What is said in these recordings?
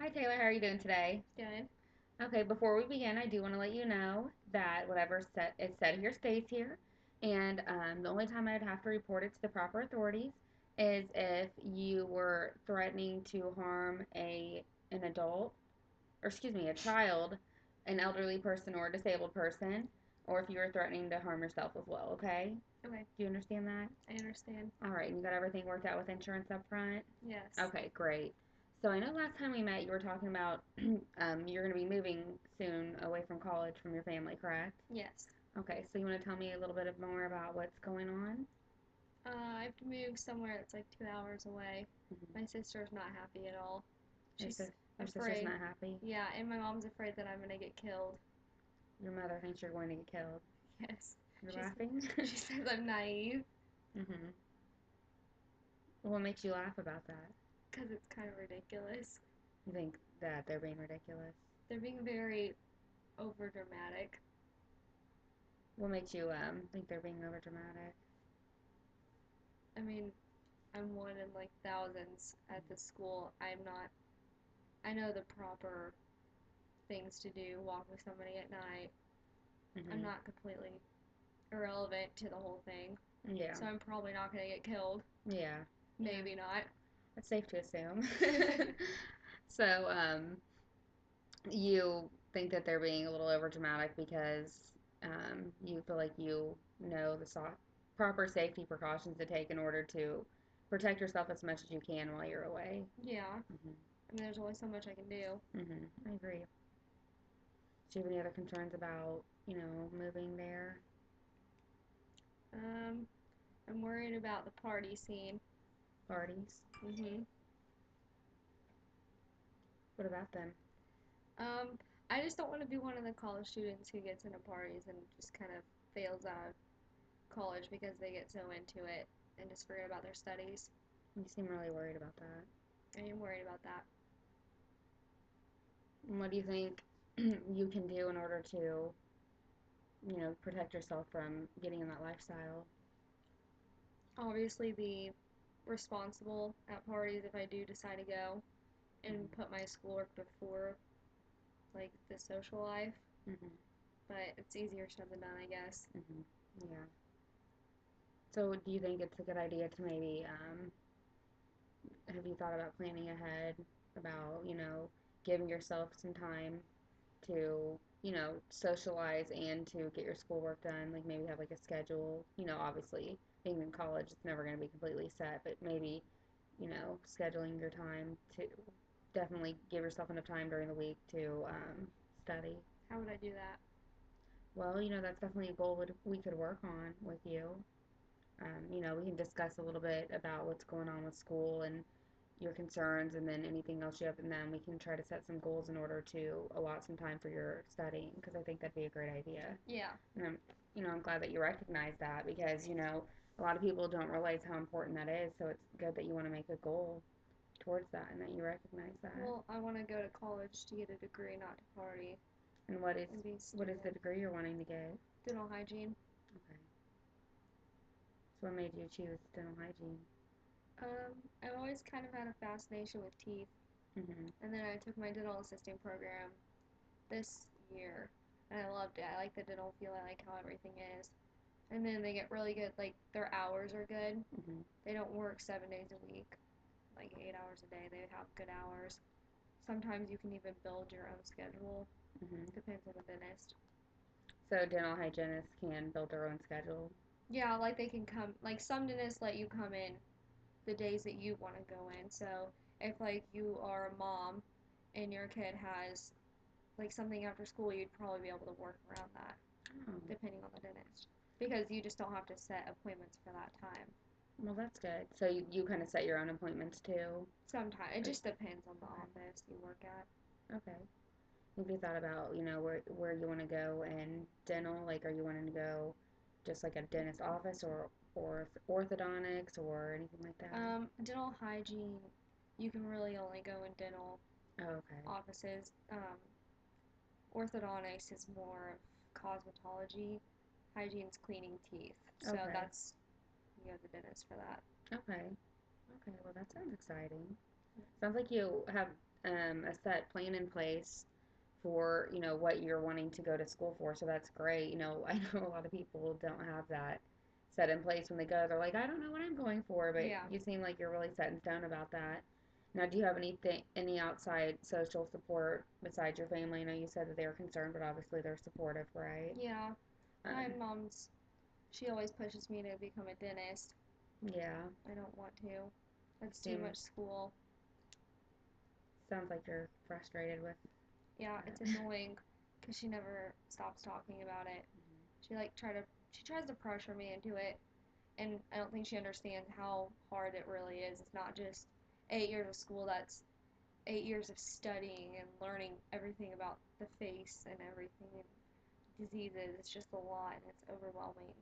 Hi Taylor, how are you doing today? Good. Okay, before we begin, I do want to let you know that whatever is said here stays here, and the only time I'd have to report it to the proper authorities is if you were threatening to harm an adult, or excuse me, a child, an elderly person, or a disabled person, or if you were threatening to harm yourself as well. Okay? Okay. Do you understand that? I understand. All right, and you got everything worked out with insurance up front? Yes. Okay, great. So I know last time we met, you were talking about you're going to be moving soon away from college from your family, correct? Yes. Okay, so you want to tell me a little bit more about what's going on? I have to move somewhere that's like 2 hours away. Hmm. My sister's not happy at all. Your, She's your sister's afraid. not happy. Yeah, and my mom's afraid that I'm gonna get killed. Your mother thinks you're going to get killed. Yes. You're She's laughing? she says I'm naive Hmm. What makes you laugh about that? because it's kind of ridiculous. You think that they're being ridiculous? They're being very over dramatic. What makes you think they're being over dramatic? I mean, I'm one in like thousands at the school. I know the proper things to do. Walk with somebody at night. I'm Hmm. not completely irrelevant to the whole thing. Yeah. So I'm probably not going to get killed. Yeah. Yeah. Maybe not. That's safe to assume. So, you think that they're being a little overdramatic because you feel like you know the proper safety precautions to take in order to protect yourself as much as you can while you're away. Yeah. Hmm. I mean, there's only so much I can do. I agree. Do you have any other concerns about, moving there? Um, I'm worried about the party scene. Parties? Mhm. What about them? Um, I just don't want to be one of the college students who gets into parties and just kind of fails out of college because they get so into it and just forget about their studies. You seem really worried about that. I am worried about that. And what do you think you can do in order to, protect yourself from getting in that lifestyle? Obviously, be responsible at parties if I do decide to go and Hmm. put my schoolwork before like the social life. Hmm. But it's easier said than done, I guess. Hmm. Yeah. So, do you think it's a good idea to maybe, have you thought about planning ahead about, giving yourself some time to, socialize and to get your schoolwork done? Like maybe have like a schedule, obviously being in college, it's never going to be completely set, but maybe, scheduling your time to definitely give yourself enough time during the week to study. How would I do that? Well, that's definitely a goal we could work on with you. We can discuss a little bit about what's going on with school and your concerns, and then anything else you have, and then we can try to set some goals in order to allot some time for your studying, because I think that'd be a great idea. Yeah. And I'm glad that you recognize that because, a lot of people don't realize how important that is. So it's good that you want to make a goal towards that and that you recognize that. Well, I want to go to college to get a degree, not to party And what is and be what is the stupid. degree you're wanting to get? Dental hygiene. Okay. So what made you choose dental hygiene? I've always kind of had a fascination with teeth, Mhm. and then I took my dental assisting program this year, and I loved it. I like the dental feel. I like how everything is. And then they get really good. Like their hours are good. Mhm. They don't work 7 days a week, like 8 hours a day. They have good hours. Sometimes you can even build your own schedule. Mhm. Depends on the dentist. So dental hygienists can build their own schedule. Yeah, like they can come. Like some dentists let you come in the days that you want to go in. So if like you are a mom and your kid has like something after school, you'd probably be able to work around that Oh, depending on the dentist because you just don't have to set appointments for that time. well, that's good. So you kind of set your own appointments too. Sometimes it Or, just depends on the okay. office you work at. Okay. Have you thought about, where you want to go in dental? Like, are you wanting to go just like a dentist office or orthodontics or anything like that? Dental hygiene, you can really only go in dental Oh, okay. offices. Orthodontics is more of cosmetology. Hygiene's cleaning teeth. So Okay. that's you have the dentist for that. Okay. Okay. Well, that sounds exciting. Sounds like you have a set plan in place for, what you're wanting to go to school for. So that's great. I know a lot of people don't have that set in place when they go. They're like, I don't know what I'm going for, but Yeah. you seem like you're really set in stone about that. Now, do you have any outside social support besides your family? I know you said that they were concerned, but obviously they're supportive, right? Yeah. My Um, mom's, she always pushes me to become a dentist. yeah, I don't want to. That's too seems much school. sounds like you're frustrated with Yeah, it's that. annoying because she never stops talking about it. She like she tries to pressure me into it, and I don't think she understands how hard it really is. It's not just 8 years of school. That's 8 years of studying and learning everything about the face and everything and diseases. It's just a lot and it's overwhelming.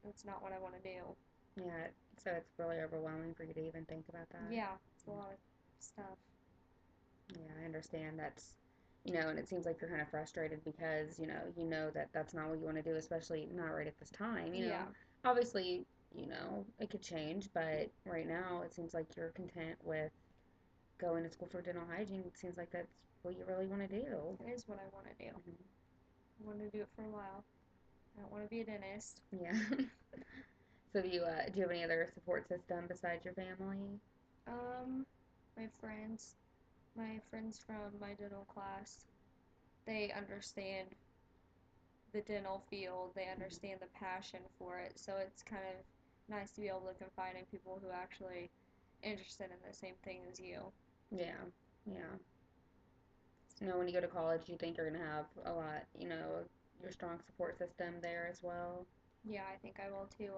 It's not what I want to do. Yeah, so it's really overwhelming for you to even think about that. Yeah, it's a lot of stuff. Yeah, I understand. And it seems like you're kind of frustrated because, that that's not what you want to do, especially not right at this time. Yeah, Obviously, it could change, but right now it seems like you're content with going to school for dental hygiene. It seems like that's what you really want to do. it is what I want to do. Hmm. I want to do it for a while. I don't want to be a dentist. Yeah. So do you have any other support system besides your family? Um, my friends, my friends from my dental class, they understand the dental field. They Hmm. understand the passion for it. So it's kind of nice to be able to confide in people who actually interested in the same thing as you. Yeah, yeah. When you go to college, do you think you're gonna have a lot, your strong support system there as well? Yeah, I think I will too.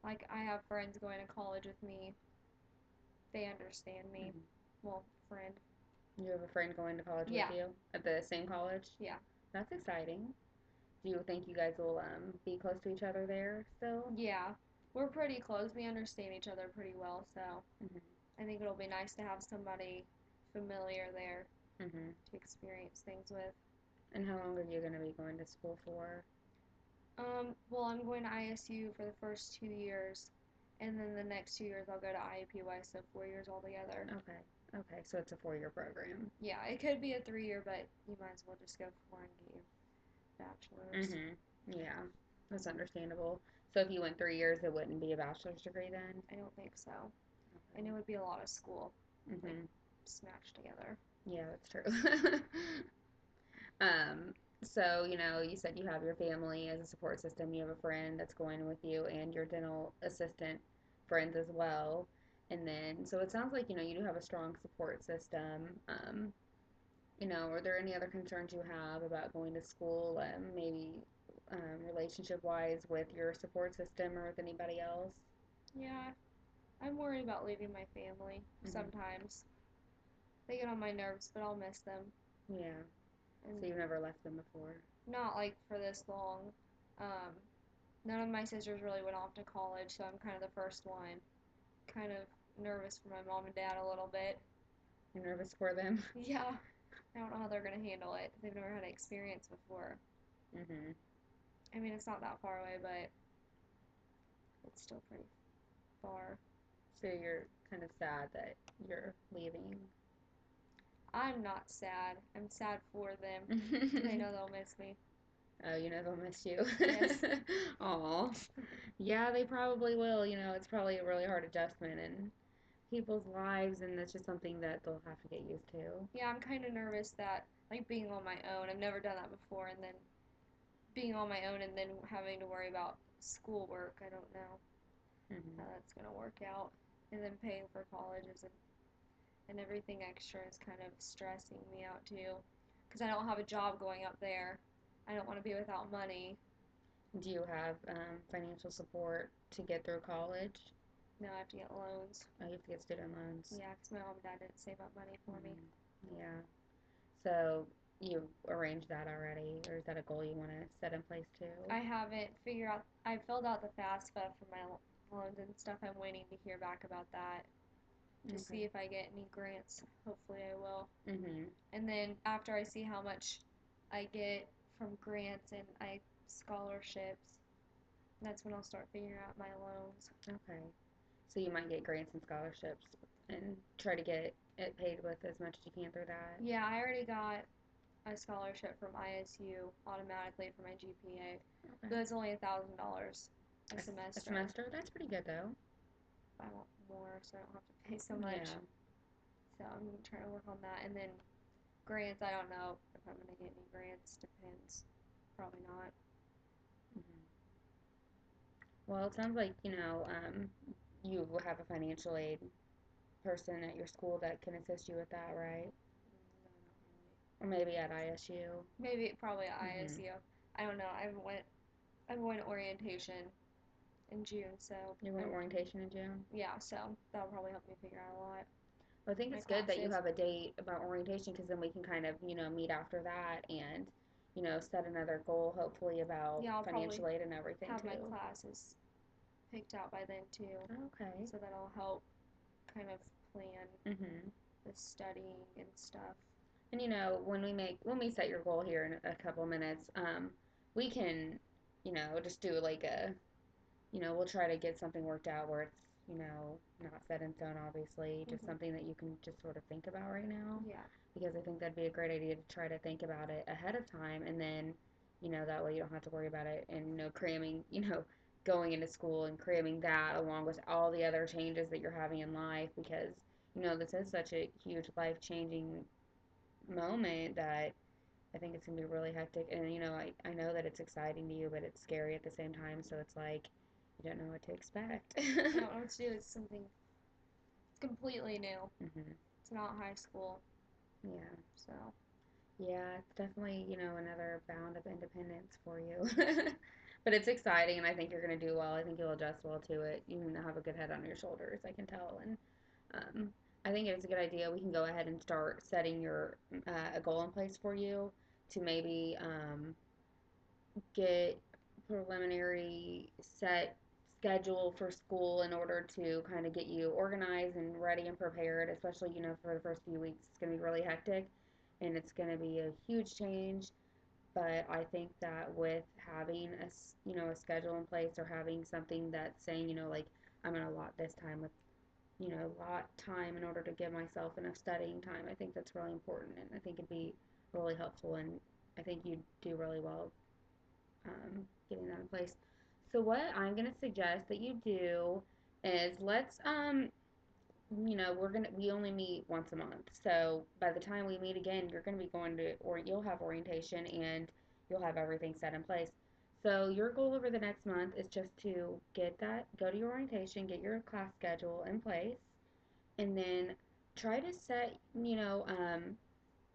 Like I have friends going to college with me. They understand me. Hmm. Well, friend. You have a friend going to college with Yeah, you at the same college? yeah, That's exciting. Do you think you guys will be close to each other there still? yeah. We're pretty close. We understand each other pretty well, so Hmm. I think it'll be nice to have somebody familiar there Hmm. to experience things with. And how long are you going to be going to school for? Well, I'm going to ISU for the first 2 years, and then the next 2 years I'll go to IUPUI, so 4 years altogether. Okay. Okay, so it's a 4-year program. Yeah, it could be a 3 year, but you might as well just go for 4 and get your bachelor's. Hmm. Yeah, that's understandable. So if you went 3 years, it wouldn't be a bachelor's degree then? I don't think so. And it Okay. would be a lot of school, like, Hmm. smashed together. Yeah, that's true. Um, so, you said you have your family as a support system, you have a friend that's going with you, and your dental assistant friends as well. And then, so it sounds like, you do have a strong support system. Are there any other concerns you have about going to school, maybe relationship wise with your support system or with anybody else? Yeah, I'm worried about leaving my family Hmm. sometimes. They get on my nerves, but I'll miss them. Yeah. And So you've never left them before? not like for this long. Um, None of my sisters really went off to college, so I'm kind of the first one. Kind of nervous for my mom and dad a little bit. You're nervous for them? Yeah, I don't know how they're gonna handle it. They've never had experience before. Hmm. I mean, it's not that far away, but it's still pretty far. So you're kind of sad that you're leaving. I'm not sad. I'm sad for them because I know they'll miss me. Oh, they'll miss you. Yes. Aw. Yeah, they probably will. It's probably a really hard adjustment in people's lives, and that's just something that they'll have to get used to. Yeah, I'm kind of nervous that, like, being on my own, I've never done that before, and then being on my own and then having to worry about schoolwork, I don't know how Hmm. that's going to work out. And then paying for colleges and everything extra is kind of stressing me out too. Because I don't have a job going up there. I don't want to be without money. Do you have financial support to get through college? Now I have to get loans. Oh, you have to get student loans. Yeah, because my mom and dad didn't save up money for me. Hmm. Yeah. So you arranged that already, or is that a goal you want to set in place too? I haven't figured out, I filled out the FAFSA for my loans and stuff. I'm waiting to hear back about that to see Okay. if I get any grants. Hopefully, I will. Mhm. And then after I see how much I get from grants and I scholarships, that's when I'll start figuring out my loans. Okay. So you might get grants and scholarships and try to get it paid with as much as you can through that. Yeah, I already got a scholarship from ISU automatically for my GPA, Okay. but it's only $1,000 a A semester. semester? That's pretty good though. I want more, so I don't have to pay so much. Yeah. So I'm trying to work on that, and then grants. I don't know if I'm gonna get any grants. Depends. Probably not. Hmm. Well, it sounds like, you will have a financial aid person at your school that can assist you with that, right? No, not really. Or maybe at ISU. Maybe probably at Hmm. ISU. I don't know. I went orientation in June, so You want I'm orientation in June? yeah. So that'll probably help me figure out a lot. Well, I think My it's good that you classes. have a date about orientation because then we can kind of, meet after that and, set another goal hopefully about Yeah, I'll probably financial aid and everything have my too. classes picked out by then too, Okay. so that'll help kind of plan Mhm. the studying and stuff. And when we set your goal here in a couple minutes, we can, just do like we'll try to get something worked out where it's, not set in stone, obviously, just Mhm. something that you can just sort of think about right now. Yeah. Because I think that'd be a great idea to try to think about it ahead of time, and then, that way you don't have to worry about it and, cramming, going into school and cramming that along with all the other changes that you're having in life because, this is such a huge life changing moment that I think it's gonna be really hectic. And I know that it's exciting to you, but it's scary at the same time. So it's like you don't know what to expect. I don't know what to do. It's something completely new. Hmm. It's not high school, Yeah, so yeah, it's definitely another bound of independence for you. But it's exciting, and I think you're gonna do well. I think you'll adjust well to it. You have a good head on your shoulders, I can tell, and um, I think it's a good idea. We can go ahead and start setting a goal in place for you to maybe get preliminary set schedule for school in order to kind of get you organized and ready and prepared, especially, for the first few weeks. It's going to be really hectic and it's going to be a huge change. But I think that with having a schedule in place or having something that's saying, like, I'm going to allot this time with, lot time in order to give myself enough studying time, I think that's really important. And I think it'd be really helpful. And I think you'd do really well getting that in place. So what I'm gonna suggest that you do is we only meet once a month. So by the time we meet again, you're gonna be going to or you'll have orientation and you'll have everything set in place. So your goal over the next month is just to go to your orientation, get your class schedule in place, and then try to set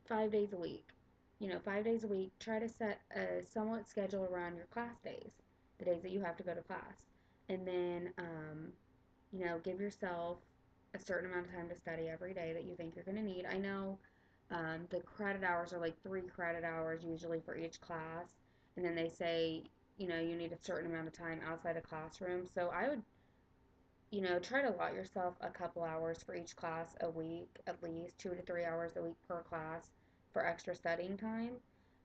5 days a week. 5 days a week, try to set a somewhat schedule around your class days, the days that you have to go to class. And then, give yourself a certain amount of time to study every day that you think you're going to need. I know the credit hours are like 3 credit hours usually for each class. And then they say, you need a certain amount of time outside the classroom. So I would, try to allot yourself a couple hours for each class a week, at least 2 to 3 hours a week per class for extra studying time.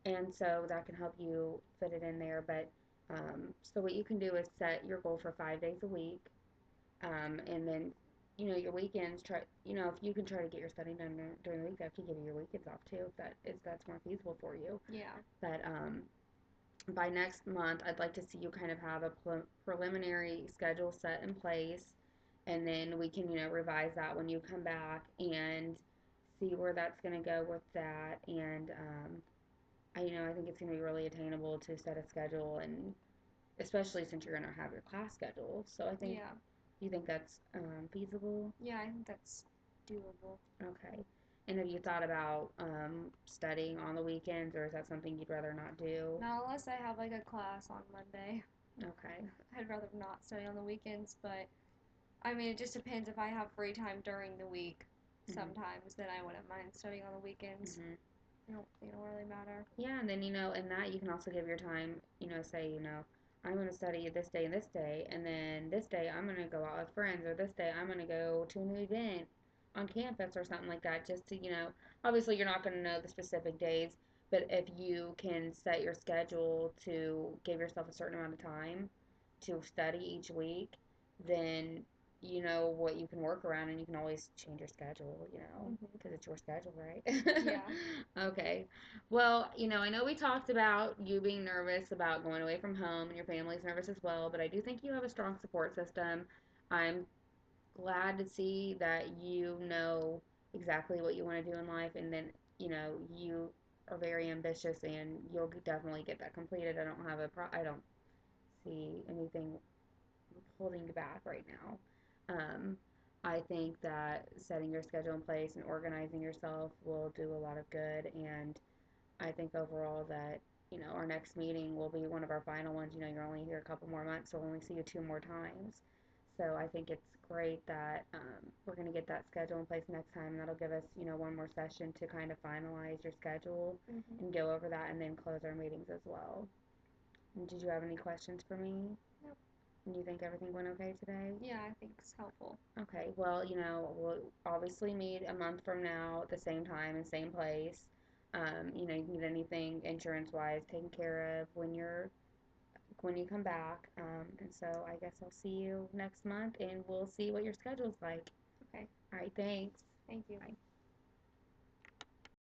And so that can help you fit it in there. But so what you can do is set your goal for 5 days a week. And then, your weekends, if you can try to get your studying done during the week, that could give you your weekends off too, if that's more feasible for you. yeah. But by next month, I'd like to see you kind of have a preliminary schedule set in place, and then we can, revise that when you come back and see where that's going to go with that. And I think it's going to be really attainable to set a schedule, and especially since you're going to have your class schedule. So I think, Yeah. do you think that's feasible? Yeah, I think that's doable. Okay. And have you thought about studying on the weekends, or is that something you'd rather not do? Not unless I have like a class on Monday. Okay. I'd rather not study on the weekends, but I mean, it just depends if I have free time during the week. Mhm. Sometimes then I wouldn't mind studying on the weekends. Mhm. They don't really matter. Yeah, and then in that you can also give your time, say, I'm going to study this day and this day, and then this day I'm going to go out with friends, or this day I'm going to go to a new event on campus or something like that, just to, obviously you're not going to know the specific days, but if you can set your schedule to give yourself a certain amount of time to study each week, then you know what you can work around, and you can always change your schedule, Mhm. because it's your schedule, right? Yeah. Okay. Well, I know we talked about you being nervous about going away from home and your family's nervous as well, but I do think you have a strong support system. I'm glad to see that you know exactly what you want to do in life, and then, you are very ambitious, and you'll definitely get that completed. I don't see anything holding you back right now. I think that setting your schedule in place and organizing yourself will do a lot of good, and I think overall that, our next meeting will be one of our final ones. You're only here a couple more months, so we'll only see you two more times. So I think it's great that we're going to get that schedule in place next time, and that'll give us, one more session to kind of finalize your schedule Mhm. and go over that and then close our meetings as well. And did you have any questions for me? Nope. And you think everything went okay today? Yeah, I think it's helpful. Okay, well, we'll obviously meet a month from now at the same time and same place. You need anything insurance wise taken care of when you come back. And so I guess I'll see you next month, and we'll see what your schedule's like. Okay. All right, thanks. Thank you. Bye.